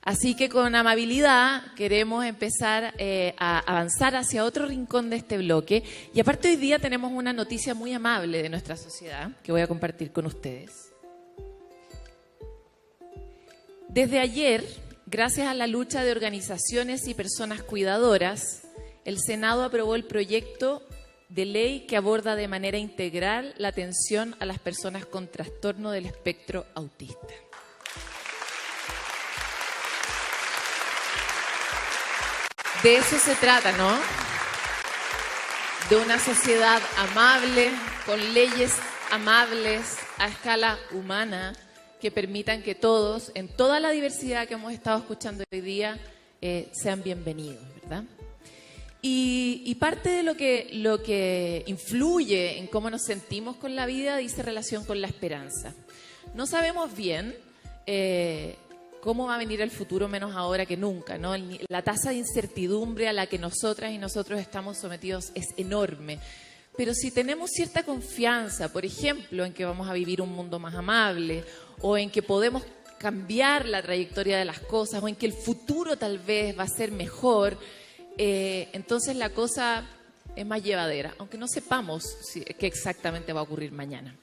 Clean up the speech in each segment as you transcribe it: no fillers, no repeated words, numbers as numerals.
Así que con amabilidad queremos empezar a avanzar hacia otro rincón de este bloque. Y aparte hoy día tenemos una noticia muy amable de nuestra sociedad que voy a compartir con ustedes. Desde ayer, gracias a la lucha de organizaciones y personas cuidadoras, el Senado aprobó el proyecto de ley que aborda de manera integral la atención a las personas con trastorno del espectro autista. De eso se trata, ¿no? De una sociedad amable, con leyes amables a escala humana, que permitan que todos, en toda la diversidad que hemos estado escuchando hoy día, sean bienvenidos, ¿verdad? Y parte de lo que influye en cómo nos sentimos con la vida dice relación con la esperanza. No sabemos bien cómo va a venir el futuro, menos ahora que nunca, ¿no? La tasa de incertidumbre a la que nosotras y nosotros estamos sometidos es enorme. Pero si tenemos cierta confianza, por ejemplo, en que vamos a vivir un mundo más amable, o en que podemos cambiar la trayectoria de las cosas, o en que el futuro tal vez va a ser mejor, entonces la cosa es más llevadera, aunque no sepamos qué exactamente va a ocurrir mañana.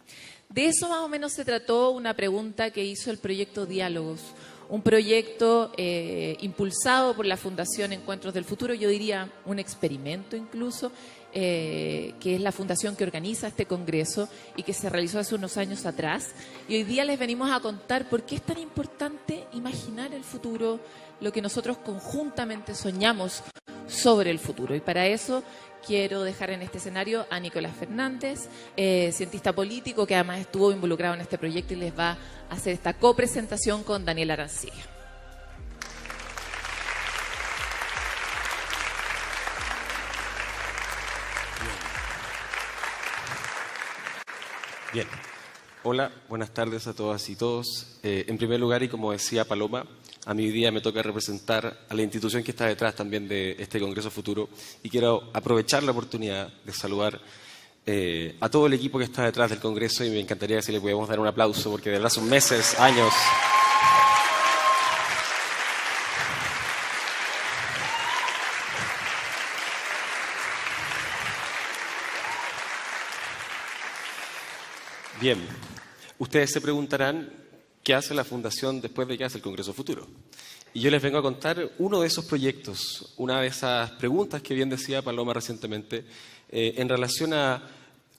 De eso más o menos se trató una pregunta que hizo el proyecto Diálogos, un proyecto impulsado por la Fundación Encuentros del Futuro, yo diría un experimento incluso, que es la fundación que organiza este congreso y que se realizó hace unos años atrás. Y hoy día les venimos a contar por qué es tan importante imaginar el futuro, lo que nosotros conjuntamente soñamos sobre el futuro. Y para eso quiero dejar en este escenario a Nicolás Fernández, cientista político que además estuvo involucrado en este proyecto y les va a hacer esta copresentación con Daniel Arancibia. Bien. Hola, buenas tardes a todas y todos. En primer lugar, y como decía Paloma, a mí hoy día me toca representar a la institución que está detrás también de este Congreso Futuro y quiero aprovechar la oportunidad de saludar a todo el equipo que está detrás del Congreso y me encantaría si le pudiéramos dar un aplauso porque de verdad son meses, años. Bien, ustedes se preguntarán qué hace la Fundación después de que hace el Congreso Futuro. Y yo les vengo a contar uno de esos proyectos, una de esas preguntas que bien decía Paloma recientemente, en relación a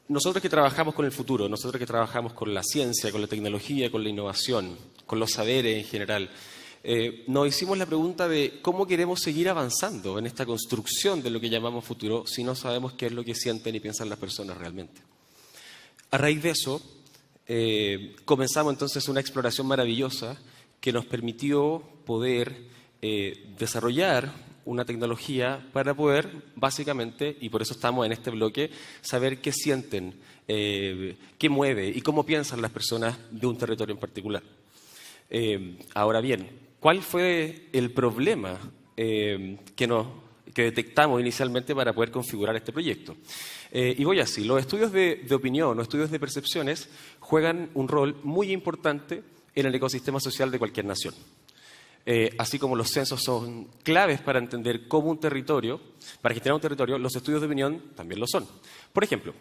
nosotros que trabajamos con el futuro, nosotros que trabajamos con la ciencia, con la tecnología, con la innovación, con los saberes en general. Nos hicimos la pregunta de cómo queremos seguir avanzando en esta construcción de lo que llamamos futuro si no sabemos qué es lo que sienten y piensan las personas realmente. A raíz de eso, comenzamos entonces una exploración maravillosa que nos permitió poder desarrollar una tecnología para poder, básicamente, y por eso estamos en este bloque, saber qué sienten, qué mueve y cómo piensan las personas de un territorio en particular. Ahora bien, ¿cuál fue el problema que detectamos inicialmente para poder configurar este proyecto? Y voy así, los estudios de opinión o estudios de percepciones juegan un rol muy importante en el ecosistema social de cualquier nación. Así como los censos son claves para entender cómo un territorio, para gestionar un territorio, los estudios de opinión también lo son. Por ejemplo,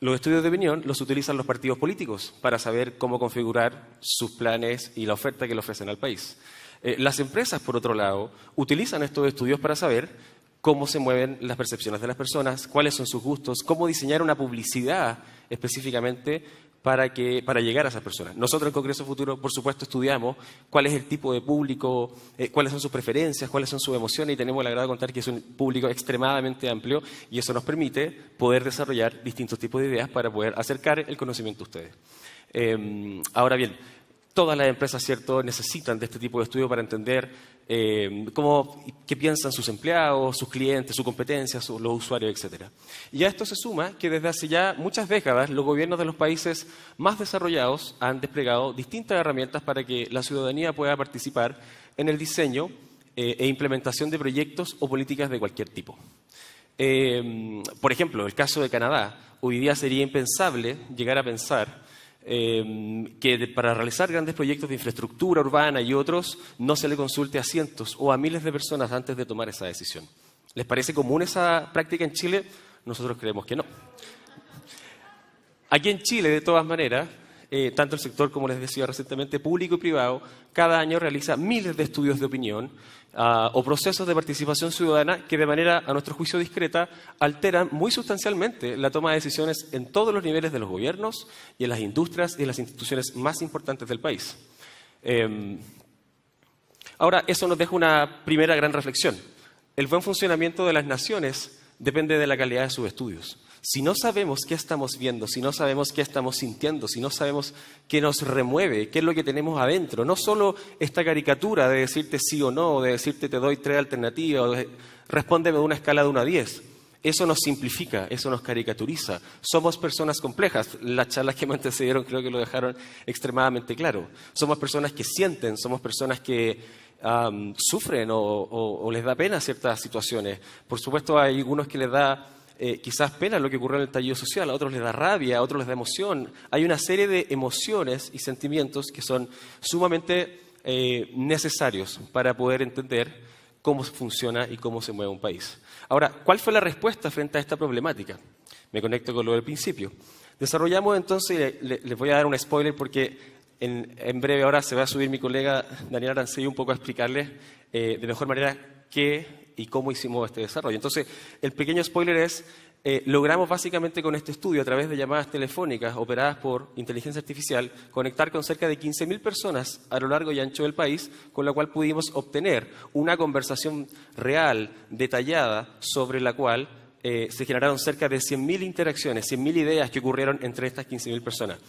los estudios de opinión los utilizan los partidos políticos para saber cómo configurar sus planes y la oferta que le ofrecen al país. Las empresas, por otro lado, utilizan estos estudios para saber cómo se mueven las percepciones de las personas, cuáles son sus gustos, cómo diseñar una publicidad específicamente para llegar a esas personas. Nosotros en el Congreso Futuro, por supuesto, estudiamos cuál es el tipo de público, cuáles son sus preferencias, cuáles son sus emociones y tenemos el agrado de contar que es un público extremadamente amplio y eso nos permite poder desarrollar distintos tipos de ideas para poder acercar el conocimiento a ustedes. Ahora bien, todas las empresas, ¿cierto?, necesitan de este tipo de estudio para entender qué piensan sus empleados, sus clientes, su competencia, los usuarios, etc. Y a esto se suma que desde hace ya muchas décadas los gobiernos de los países más desarrollados han desplegado distintas herramientas para que la ciudadanía pueda participar en el diseño e implementación de proyectos o políticas de cualquier tipo. Por ejemplo, el caso de Canadá, hoy día sería impensable llegar a pensar para realizar grandes proyectos de infraestructura urbana y otros no se le consulte a cientos o a miles de personas antes de tomar esa decisión. ¿Les parece común esa práctica en Chile? Nosotros creemos que no. Aquí en Chile, de todas maneras, tanto el sector, como les decía recientemente, público y privado, cada año realiza miles de estudios de opinión o procesos de participación ciudadana que de manera, a nuestro juicio, discreta, alteran muy sustancialmente la toma de decisiones en todos los niveles de los gobiernos y en las industrias y en las instituciones más importantes del país. Ahora, eso nos deja una primera gran reflexión. El buen funcionamiento de las naciones depende de la calidad de sus estudios. Si no sabemos qué estamos viendo, si no sabemos qué estamos sintiendo, si no sabemos qué nos remueve, qué es lo que tenemos adentro, no solo esta caricatura de decirte sí o no, de decirte te doy 3 alternativas, o de, respóndeme de una escala de 1 a 10. Eso nos simplifica, eso nos caricaturiza. Somos personas complejas. Las charlas que me antecedieron creo que lo dejaron extremadamente claro. Somos personas que sienten, somos personas que sufren o les da pena ciertas situaciones. Por supuesto, hay algunos que les da quizás pena lo que ocurrió en el estallido social, a otros les da rabia, a otros les da emoción. Hay una serie de emociones y sentimientos que son sumamente necesarios para poder entender cómo funciona y cómo se mueve un país. Ahora, ¿cuál fue la respuesta frente a esta problemática? Me conecto con lo del principio. Desarrollamos entonces, les voy a dar un spoiler porque en breve ahora se va a subir mi colega Daniel Arancibia un poco a explicarles de mejor manera qué y cómo hicimos este desarrollo. Entonces, el pequeño spoiler es, logramos básicamente con este estudio, a través de llamadas telefónicas operadas por inteligencia artificial, conectar con cerca de 15.000 personas a lo largo y ancho del país, con la cual pudimos obtener una conversación real, detallada, sobre la cual se generaron cerca de 100.000 interacciones, 100.000 ideas que ocurrieron entre estas 15.000 personas.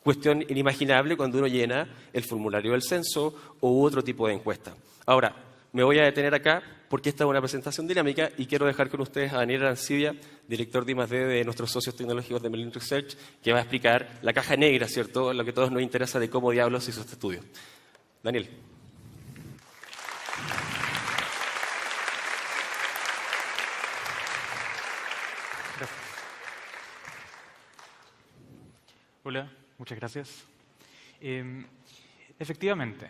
Cuestión inimaginable cuando uno llena el formulario del censo u otro tipo de encuesta. Ahora, me voy a detener acá porque esta es una presentación dinámica y quiero dejar con ustedes a Daniel Arancibia, director de I+D de nuestros socios tecnológicos de Merlin Research, que va a explicar la caja negra, ¿cierto?, lo que a todos nos interesa de cómo diablos hizo este estudio. Daniel. Gracias. Hola, muchas gracias. Efectivamente,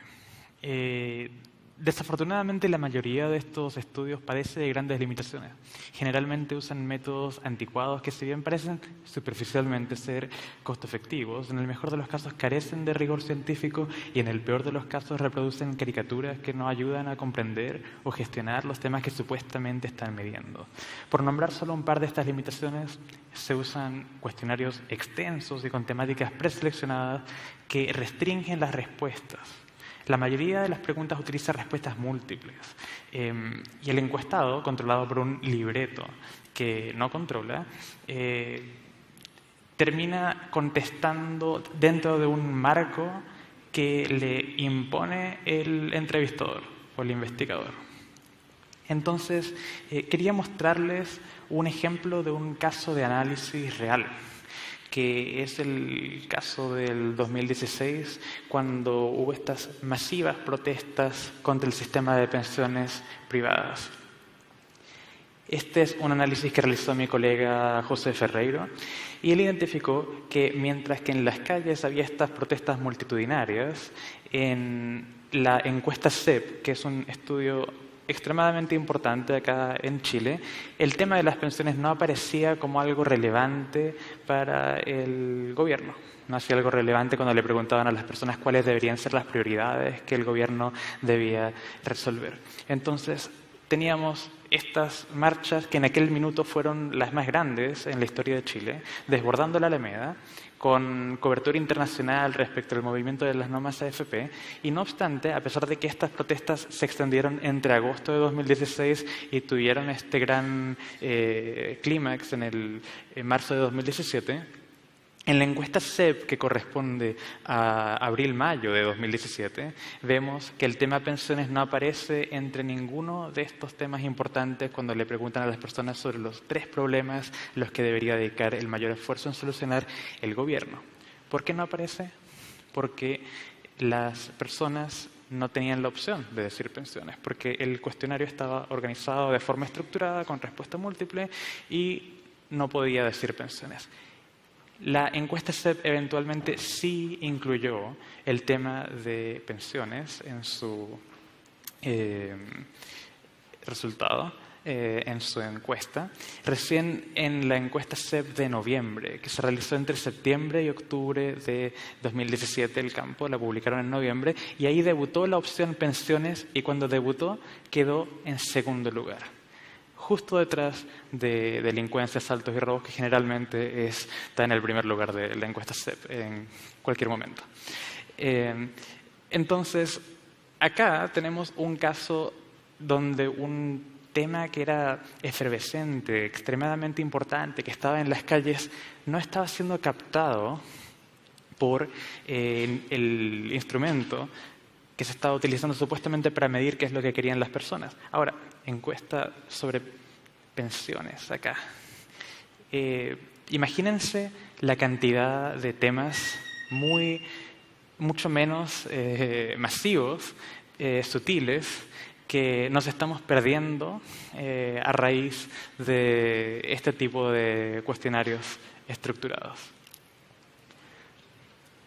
desafortunadamente la mayoría de estos estudios padece de grandes limitaciones. Generalmente usan métodos anticuados que, si bien parecen superficialmente ser costo efectivos, en el mejor de los casos carecen de rigor científico y en el peor de los casos reproducen caricaturas que no ayudan a comprender o gestionar los temas que supuestamente están midiendo. Por nombrar solo un par de estas limitaciones, se usan cuestionarios extensos y con temáticas preseleccionadas que restringen las respuestas. La mayoría de las preguntas utiliza respuestas múltiples y el encuestado, controlado por un libreto que no controla, termina contestando dentro de un marco que le impone el entrevistador o el investigador. Entonces, quería mostrarles un ejemplo de un caso de análisis real, que es el caso del 2016, cuando hubo estas masivas protestas contra el sistema de pensiones privadas. Este es un análisis que realizó mi colega José Ferreiro, y él identificó que mientras que en las calles había estas protestas multitudinarias, en la encuesta CEP, que es un estudio extremadamente importante acá en Chile, el tema de las pensiones no aparecía como algo relevante para el gobierno. No hacía algo relevante cuando le preguntaban a las personas cuáles deberían ser las prioridades que el gobierno debía resolver. Entonces, teníamos estas marchas que en aquel minuto fueron las más grandes en la historia de Chile, desbordando la Alameda, con cobertura internacional respecto al movimiento de las normas AFP, y no obstante, a pesar de que estas protestas se extendieron entre agosto de 2016 y tuvieron este gran clímax en marzo de 2017, en la encuesta CEP, que corresponde a abril-mayo de 2017, vemos que el tema pensiones no aparece entre ninguno de estos temas importantes cuando le preguntan a las personas sobre los 3 problemas los que debería dedicar el mayor esfuerzo en solucionar el gobierno. ¿Por qué no aparece? Porque las personas no tenían la opción de decir pensiones, porque el cuestionario estaba organizado de forma estructurada, con respuesta múltiple, y no podía decir pensiones. La encuesta CEP eventualmente sí incluyó el tema de pensiones en su resultado, en su encuesta. Recién en la encuesta CEP de noviembre, que se realizó entre septiembre y octubre de 2017, el campo, la publicaron en noviembre, y ahí debutó la opción pensiones, y cuando debutó quedó en segundo lugar, justo detrás de delincuencia, asaltos y robos, que generalmente está en el primer lugar de la encuesta CEP en cualquier momento. Entonces, acá tenemos un caso donde un tema que era efervescente, extremadamente importante, que estaba en las calles, no estaba siendo captado por el instrumento que se estaba utilizando supuestamente para medir qué es lo que querían las personas. Ahora, encuesta sobre pensiones acá. Imagínense la cantidad de temas mucho menos masivos, sutiles, que nos estamos perdiendo a raíz de este tipo de cuestionarios estructurados.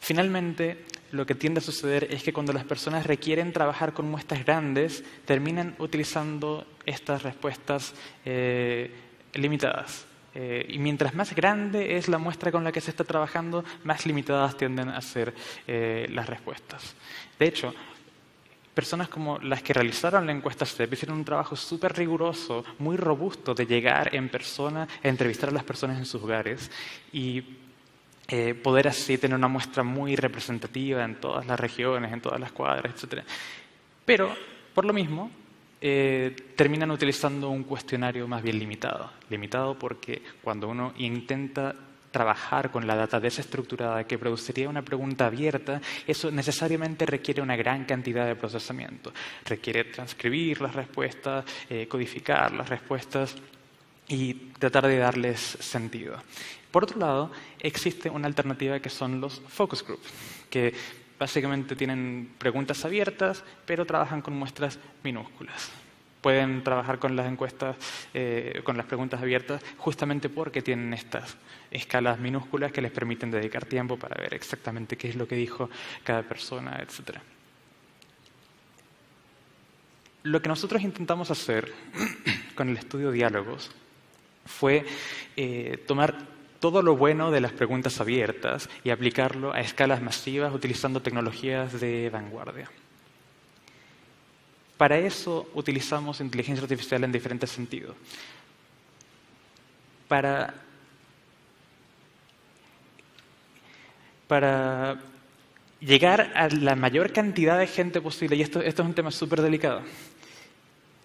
Finalmente, lo que tiende a suceder es que cuando las personas requieren trabajar con muestras grandes, terminan utilizando estas respuestas limitadas. Y mientras más grande es la muestra con la que se está trabajando, más limitadas tienden a ser las respuestas. De hecho, personas como las que realizaron la encuesta CEP hicieron un trabajo súper riguroso, muy robusto, de llegar en persona a entrevistar a las personas en sus hogares y poder así tener una muestra muy representativa en todas las regiones, en todas las cuadras, etc. Pero, por lo mismo, terminan utilizando un cuestionario más bien limitado. Limitado porque cuando uno intenta trabajar con la data desestructurada que produciría una pregunta abierta, eso necesariamente requiere una gran cantidad de procesamiento. Requiere transcribir las respuestas, codificar las respuestas y tratar de darles sentido. Por otro lado, existe una alternativa que son los focus groups, que básicamente tienen preguntas abiertas, pero trabajan con muestras minúsculas. Pueden trabajar con las encuestas, con las preguntas abiertas, justamente porque tienen estas escalas minúsculas que les permiten dedicar tiempo para ver exactamente qué es lo que dijo cada persona, etc. Lo que nosotros intentamos hacer con el estudio Diálogos fue tomar todo lo bueno de las preguntas abiertas y aplicarlo a escalas masivas utilizando tecnologías de vanguardia. Para eso utilizamos inteligencia artificial en diferentes sentidos. Para llegar a la mayor cantidad de gente posible, y esto es un tema súper delicado,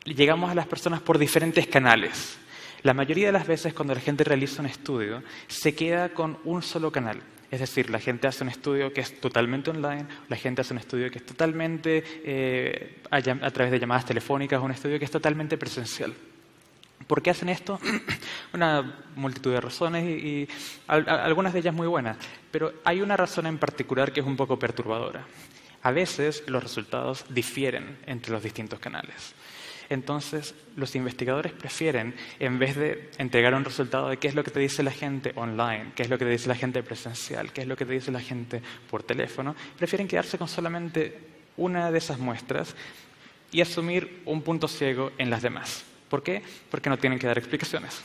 llegamos a las personas por diferentes canales. La mayoría de las veces cuando la gente realiza un estudio, se queda con un solo canal. Es decir, la gente hace un estudio que es totalmente online, la gente hace un estudio que es totalmente a través de llamadas telefónicas, un estudio que es totalmente presencial. ¿Por qué hacen esto? Una multitud de razones y algunas de ellas muy buenas, pero hay una razón en particular que es un poco perturbadora. A veces los resultados difieren entre los distintos canales. Entonces, los investigadores prefieren, en vez de entregar un resultado de qué es lo que te dice la gente online, qué es lo que te dice la gente presencial, qué es lo que te dice la gente por teléfono, prefieren quedarse con solamente una de esas muestras y asumir un punto ciego en las demás. ¿Por qué? Porque no tienen que dar explicaciones.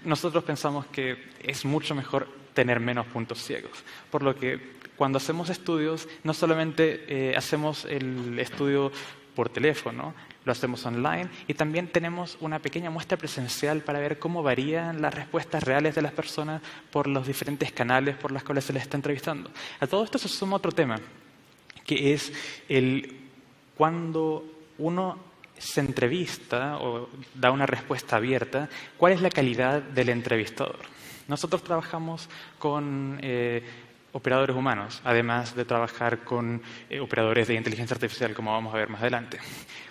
Nosotros pensamos que es mucho mejor tener menos puntos ciegos, por lo que cuando hacemos estudios, no solamente hacemos el estudio por teléfono, lo hacemos online y también tenemos una pequeña muestra presencial para ver cómo varían las respuestas reales de las personas por los diferentes canales por los cuales se les está entrevistando. A todo esto se suma otro tema, que es cuando uno se entrevista o da una respuesta abierta, ¿cuál es la calidad del entrevistador? Nosotros trabajamos con operadores humanos, además de trabajar con operadores de inteligencia artificial, como vamos a ver más adelante.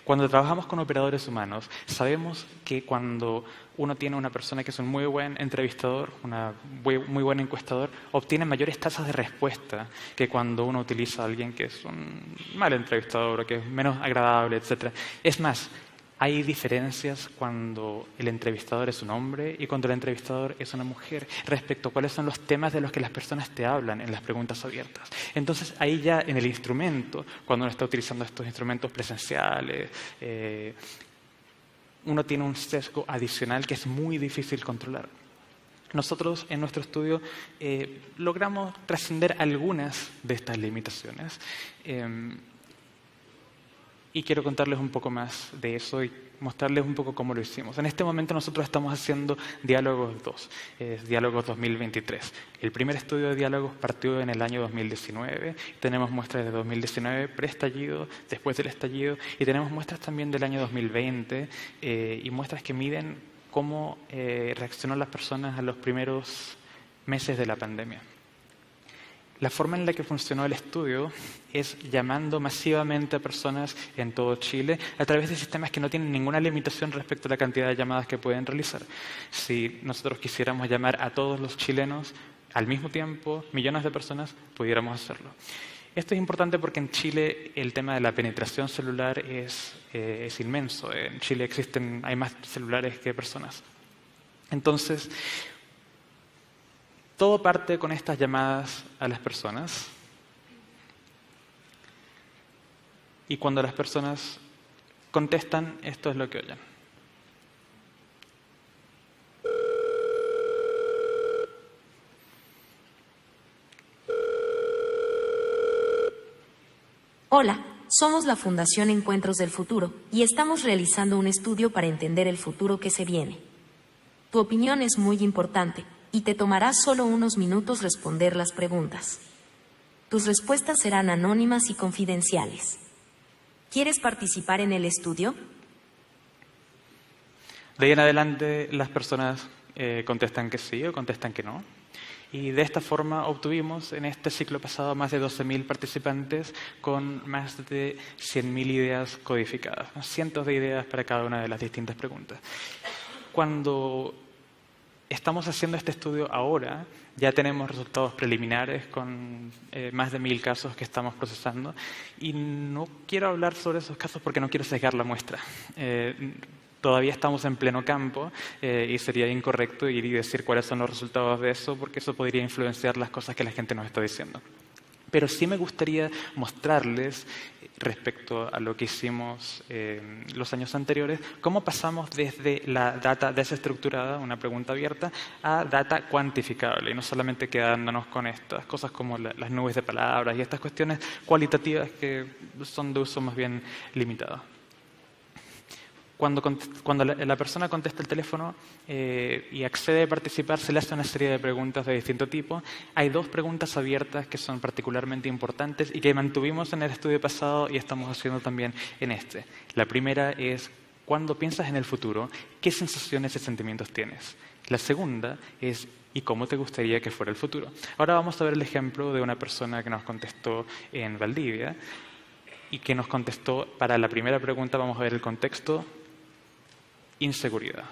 Cuando trabajamos con operadores humanos, sabemos que cuando uno tiene una persona que es un muy buen entrevistador, muy buen encuestador, obtiene mayores tasas de respuesta que cuando uno utiliza a alguien que es un mal entrevistador o que es menos agradable, etc. Es más, Hay diferencias cuando el entrevistador es un hombre y cuando el entrevistador es una mujer respecto a cuáles son los temas de los que las personas te hablan en las preguntas abiertas. Entonces, ahí ya en el instrumento, cuando uno está utilizando estos instrumentos presenciales, uno tiene un sesgo adicional que es muy difícil controlar. Nosotros en nuestro estudio logramos trascender algunas de estas limitaciones. Y quiero contarles un poco más de eso y mostrarles un poco cómo lo hicimos. En este momento nosotros estamos haciendo Diálogos 2, Diálogos 2023. El primer estudio de diálogos partió en el año 2019. Tenemos muestras de 2019, preestallido, después del estallido, y tenemos muestras también del año 2020 y muestras que miden cómo reaccionaron las personas a los primeros meses de la pandemia. La forma en la que funcionó el estudio es llamando masivamente a personas en todo Chile a través de sistemas que no tienen ninguna limitación respecto a la cantidad de llamadas que pueden realizar. Si nosotros quisiéramos llamar a todos los chilenos al mismo tiempo, millones de personas, pudiéramos hacerlo. Esto es importante porque en Chile el tema de la penetración celular es inmenso. En Chile hay más celulares que personas. Entonces, todo parte con estas llamadas a las personas. Y cuando las personas contestan, esto es lo que oyen. Hola, somos la Fundación Encuentros del Futuro y estamos realizando un estudio para entender el futuro que se viene. Tu opinión es muy importante y te tomará solo unos minutos responder las preguntas. Tus respuestas serán anónimas y confidenciales. ¿Quieres participar en el estudio? De ahí en adelante las personas contestan que sí o contestan que no. Y de esta forma obtuvimos en este ciclo pasado más de 12.000 participantes con más de 100.000 ideas codificadas, cientos de ideas para cada una de las distintas preguntas. Cuando estamos haciendo este estudio ahora, ya tenemos resultados preliminares con más de 1.000 casos que estamos procesando y no quiero hablar sobre esos casos porque no quiero sesgar la muestra. Todavía estamos en pleno campo y sería incorrecto ir y decir cuáles son los resultados de eso porque eso podría influenciar las cosas que la gente nos está diciendo. Pero sí me gustaría mostrarles, respecto a lo que hicimos los años anteriores, cómo pasamos desde la data desestructurada, una pregunta abierta, a data cuantificable. Y no solamente quedándonos con estas cosas como las nubes de palabras y estas cuestiones cualitativas que son de uso más bien limitado. Cuando la persona contesta el teléfono y accede a participar, se le hace una serie de preguntas de distinto tipo. Hay 2 preguntas abiertas que son particularmente importantes y que mantuvimos en el estudio pasado y estamos haciendo también en este. La primera es, cuando piensas en el futuro, ¿qué sensaciones y sentimientos tienes? La segunda es, ¿y cómo te gustaría que fuera el futuro? Ahora vamos a ver el ejemplo de una persona que nos contestó en Valdivia y que nos contestó para la primera pregunta. Vamos a ver el contexto. Inseguridad.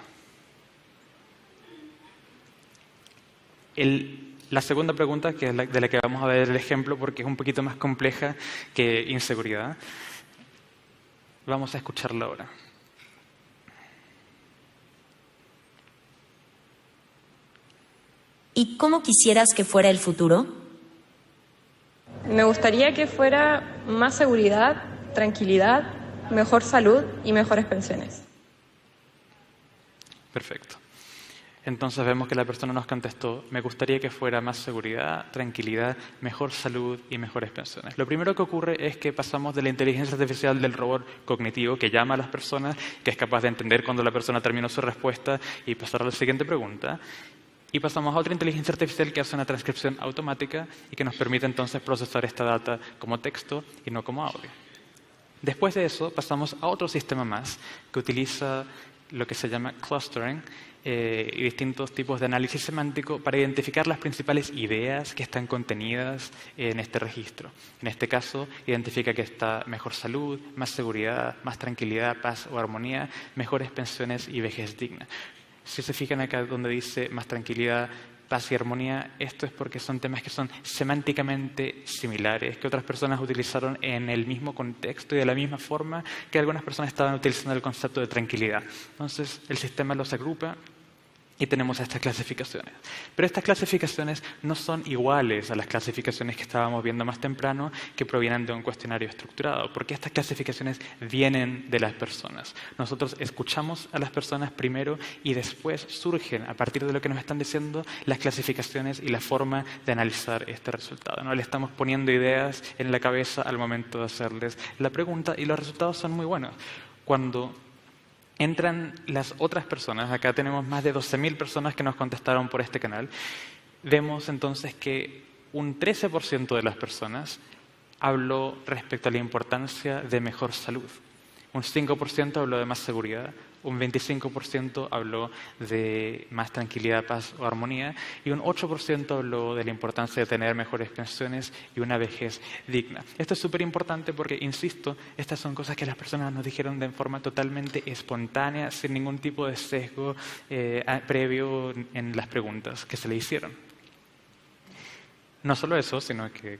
La segunda pregunta, que es de la que vamos a ver el ejemplo porque es un poquito más compleja que inseguridad, vamos a escucharla ahora. ¿Y cómo quisieras que fuera el futuro? Me gustaría que fuera más seguridad, tranquilidad, mejor salud y mejores pensiones. Perfecto. Entonces vemos que la persona nos contestó, me gustaría que fuera más seguridad, tranquilidad, mejor salud y mejores pensiones. Lo primero que ocurre es que pasamos de la inteligencia artificial del robot cognitivo que llama a las personas, que es capaz de entender cuando la persona terminó su respuesta y pasar a la siguiente pregunta, y pasamos a otra inteligencia artificial que hace una transcripción automática y que nos permite entonces procesar esta data como texto y no como audio. Después de eso pasamos a otro sistema más que utiliza lo que se llama clustering y distintos tipos de análisis semántico para identificar las principales ideas que están contenidas en este registro. En este caso, identifica que está mejor salud, más seguridad, más tranquilidad, paz o armonía, mejores pensiones y vejez digna. Si se fijan acá donde dice más tranquilidad, paz y armonía, esto es porque son temas que son semánticamente similares, que otras personas utilizaron en el mismo contexto y de la misma forma que algunas personas estaban utilizando el concepto de tranquilidad. Entonces, el sistema los agrupa y tenemos estas clasificaciones. Pero estas clasificaciones no son iguales a las clasificaciones que estábamos viendo más temprano, que provienen de un cuestionario estructurado, porque estas clasificaciones vienen de las personas. Nosotros escuchamos a las personas primero y después surgen, a partir de lo que nos están diciendo, las clasificaciones y la forma de analizar este resultado, ¿no? Le estamos poniendo ideas en la cabeza al momento de hacerles la pregunta y los resultados son muy buenos. Cuando entran las otras personas, acá tenemos más de 12.000 personas que nos contestaron por este canal, vemos entonces que un 13% de las personas habló respecto a la importancia de mejor salud, un 5% habló de más seguridad, un 25% habló de más tranquilidad, paz o armonía y un 8% habló de la importancia de tener mejores pensiones y una vejez digna. Esto es súper importante porque, insisto, estas son cosas que las personas nos dijeron de forma totalmente espontánea, sin ningún tipo de sesgo previo en las preguntas que se le hicieron. No solo eso, sino que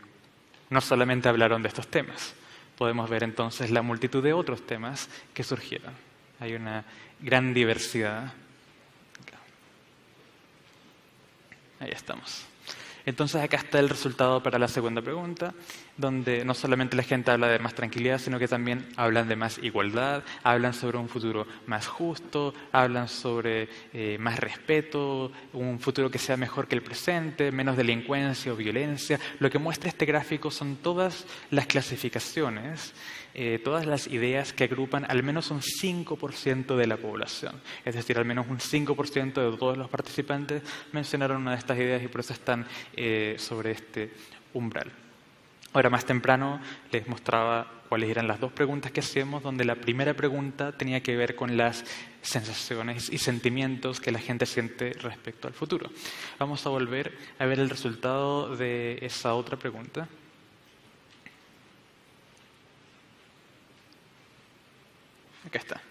no solamente hablaron de estos temas. Podemos ver entonces la multitud de otros temas que surgieron. Hay una gran diversidad. Ahí estamos. Entonces acá está el resultado para la segunda pregunta, donde no solamente la gente habla de más tranquilidad, sino que también hablan de más igualdad, hablan sobre un futuro más justo, hablan sobre más respeto, un futuro que sea mejor que el presente, menos delincuencia o violencia. Lo que muestra este gráfico son todas las clasificaciones, todas las ideas que agrupan al menos un 5% de la población. Es decir, al menos un 5% de todos los participantes mencionaron una de estas ideas y por eso están sobre este umbral. Ahora, más temprano les mostraba cuáles eran las dos preguntas que hacíamos, donde la primera pregunta tenía que ver con las sensaciones y sentimientos que la gente siente respecto al futuro. Vamos a volver a ver el resultado de esa otra pregunta. Acá está.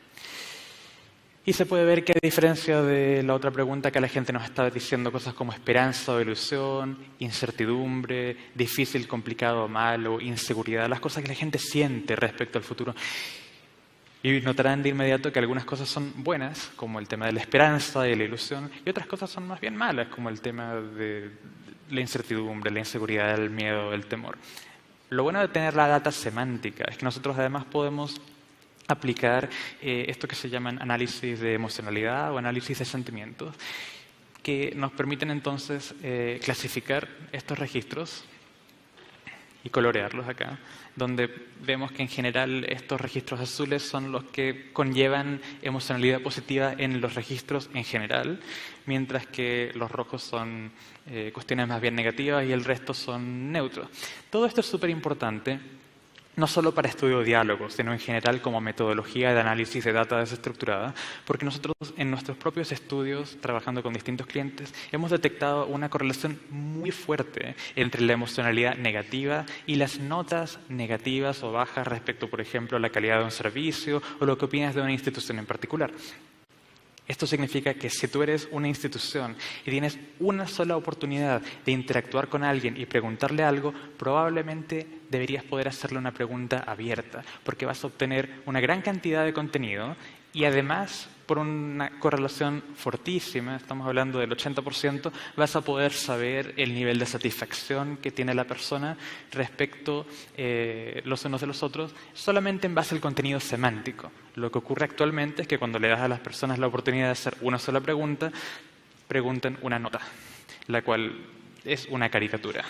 Y se puede ver que, a diferencia de la otra pregunta, que la gente nos estaba diciendo cosas como esperanza o ilusión, incertidumbre, difícil, complicado, malo, inseguridad, las cosas que la gente siente respecto al futuro. Y notarán de inmediato que algunas cosas son buenas, como el tema de la esperanza y la ilusión, y otras cosas son más bien malas, como el tema de la incertidumbre, la inseguridad, el miedo, el temor. Lo bueno de tener la data semántica es que nosotros además podemos aplicar esto que se llaman análisis de emocionalidad o análisis de sentimientos, que nos permiten entonces clasificar estos registros y colorearlos acá, donde vemos que en general estos registros azules son los que conllevan emocionalidad positiva en los registros en general, mientras que los rojos son cuestiones más bien negativas y el resto son neutros. Todo esto es súper importante, no solo para estudio de diálogos, sino en general como metodología de análisis de data desestructurada, porque nosotros en nuestros propios estudios, trabajando con distintos clientes, hemos detectado una correlación muy fuerte entre la emocionalidad negativa y las notas negativas o bajas respecto, por ejemplo, a la calidad de un servicio o lo que opinas de una institución en particular. Esto significa que si tú eres una institución y tienes una sola oportunidad de interactuar con alguien y preguntarle algo, probablemente deberías poder hacerle una pregunta abierta, porque vas a obtener una gran cantidad de contenido y además, por una correlación fortísima, estamos hablando del 80%, vas a poder saber el nivel de satisfacción que tiene la persona respecto los unos de los otros, solamente en base al contenido semántico. Lo que ocurre actualmente es que cuando le das a las personas la oportunidad de hacer una sola pregunta, preguntan una nota, la cual es una caricatura.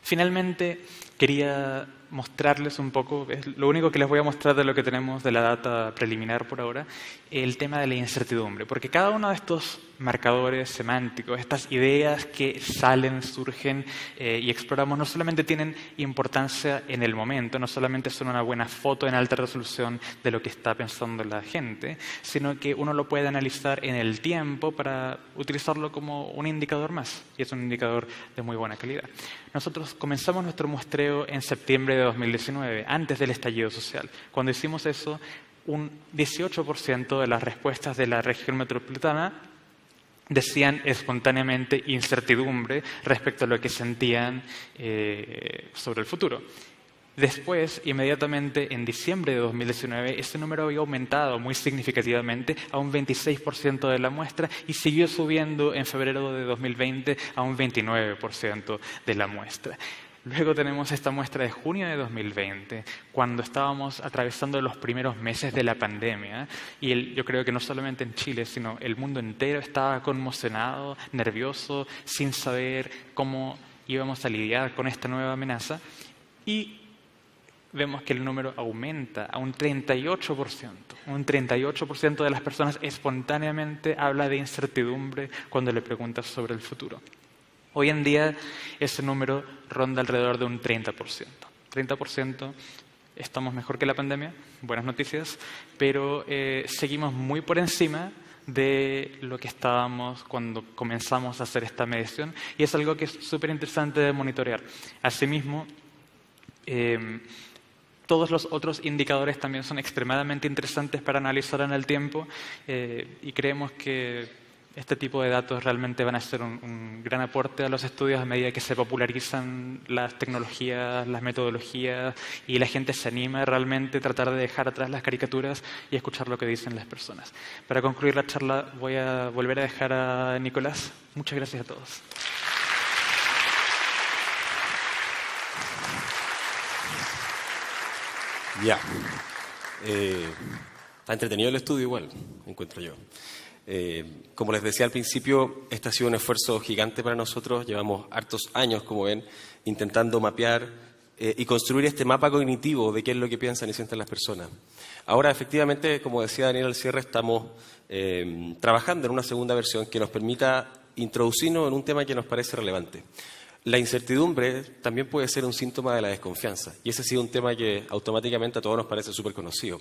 Finalmente, quería mostrarles un poco, es lo único que les voy a mostrar de lo que tenemos de la data preliminar por ahora, el tema de la incertidumbre, porque cada uno de estos marcadores semánticos, estas ideas que salen, surgen y exploramos, no solamente tienen importancia en el momento, no solamente son una buena foto en alta resolución de lo que está pensando la gente, sino que uno lo puede analizar en el tiempo para utilizarlo como un indicador más, y es un indicador de muy buena calidad. Nosotros comenzamos nuestro muestreo en septiembre de 2019, antes del estallido social. Cuando hicimos eso, un 18% de las respuestas de la región metropolitana decían espontáneamente incertidumbre respecto a lo que sentían sobre el futuro. Después, inmediatamente, en diciembre de 2019, ese número había aumentado muy significativamente a un 26% de la muestra y siguió subiendo en febrero de 2020 a un 29% de la muestra. Luego tenemos esta muestra de junio de 2020, cuando estábamos atravesando los primeros meses de la pandemia, y yo creo que no solamente en Chile, sino el mundo entero estaba conmocionado, nervioso, sin saber cómo íbamos a lidiar con esta nueva amenaza, y vemos que el número aumenta a un 38%. Un 38% de las personas espontáneamente habla de incertidumbre cuando le preguntas sobre el futuro. Hoy en día ese número ronda alrededor de un 30%. 30%, estamos mejor que la pandemia, buenas noticias, pero seguimos muy por encima de lo que estábamos cuando comenzamos a hacer esta medición, y es algo que es súper interesante de monitorear. Asimismo, todos los otros indicadores también son extremadamente interesantes para analizar en el tiempo, y creemos que este tipo de datos realmente van a ser un gran aporte a los estudios a medida que se popularizan las tecnologías, las metodologías, y la gente se anima a realmente tratar de dejar atrás las caricaturas y escuchar lo que dicen las personas. Para concluir la charla voy a volver a dejar a Nicolás. Muchas gracias a todos. Ya. Está entretenido el estudio igual, encuentro yo. Como les decía al principio, este ha sido un esfuerzo gigante para nosotros. Llevamos hartos años, como ven, intentando mapear y construir este mapa cognitivo de qué es lo que piensan y sienten las personas. Ahora, efectivamente, como decía Daniel al cierre, estamos trabajando en una segunda versión que nos permita introducirnos en un tema que nos parece relevante. La incertidumbre también puede ser un síntoma de la desconfianza, y ese ha sido un tema que automáticamente a todos nos parece súper conocido.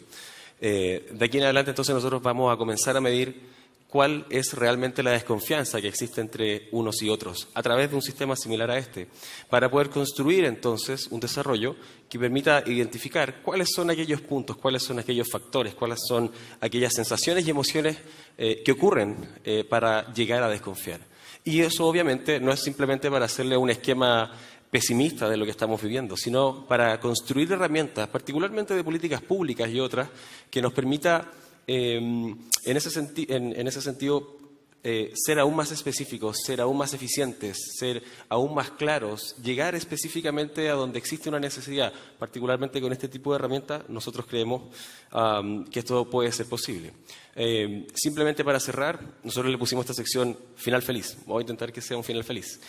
De aquí en adelante, entonces, nosotros vamos a comenzar a medir cuál es realmente la desconfianza que existe entre unos y otros a través de un sistema similar a este, para poder construir entonces un desarrollo que permita identificar cuáles son aquellos puntos, cuáles son aquellos factores, cuáles son aquellas sensaciones y emociones que ocurren para llegar a desconfiar. Y eso obviamente no es simplemente para hacerle un esquema pesimista de lo que estamos viviendo, sino para construir herramientas, particularmente de políticas públicas y otras, que nos permita en ese sentido ser aún más específicos, ser aún más eficientes, ser aún más claros, llegar específicamente a donde existe una necesidad. Particularmente con este tipo de herramientas, nosotros creemos que esto puede ser posible. Simplemente para cerrar, nosotros le pusimos esta sección final feliz. Voy a intentar que sea un final feliz.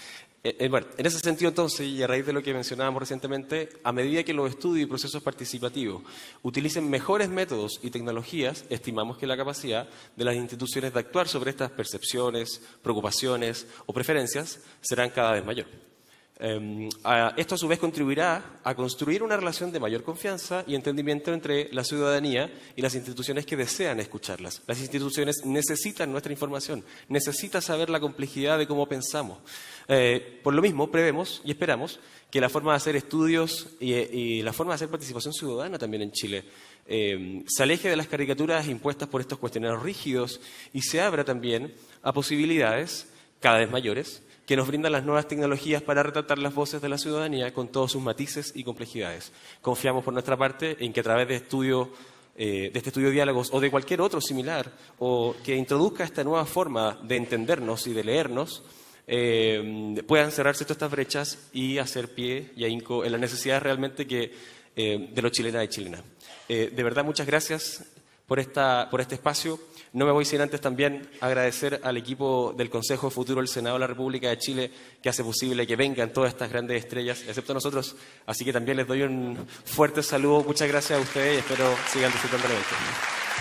Bueno, en ese sentido, entonces, y a raíz de lo que mencionábamos recientemente, a medida que los estudios y procesos participativos utilicen mejores métodos y tecnologías, estimamos que la capacidad de las instituciones de actuar sobre estas percepciones, preocupaciones o preferencias serán cada vez mayor. Esto a su vez contribuirá a construir una relación de mayor confianza y entendimiento entre la ciudadanía y las instituciones que desean escucharlas. Las instituciones necesitan nuestra información, necesitan saber la complejidad de cómo pensamos. Por lo mismo, prevemos y esperamos que la forma de hacer estudios y la forma de hacer participación ciudadana también en Chile se aleje de las caricaturas impuestas por estos cuestionarios rígidos y se abra también a posibilidades cada vez mayores que nos brindan las nuevas tecnologías para retratar las voces de la ciudadanía con todos sus matices y complejidades. Confiamos por nuestra parte en que a través de este estudio de diálogos o de cualquier otro similar, o que introduzca esta nueva forma de entendernos y de leernos, puedan cerrarse todas estas brechas y hacer pie y ahínco en la necesidad realmente de los chilenas y chilenas. De verdad, muchas gracias por este espacio. No me voy sin antes también agradecer al equipo del Consejo de Futuro del Senado de la República de Chile, que hace posible que vengan todas estas grandes estrellas, excepto nosotros. Así que también les doy un fuerte saludo. Muchas gracias a ustedes y espero sigan disfrutando el evento.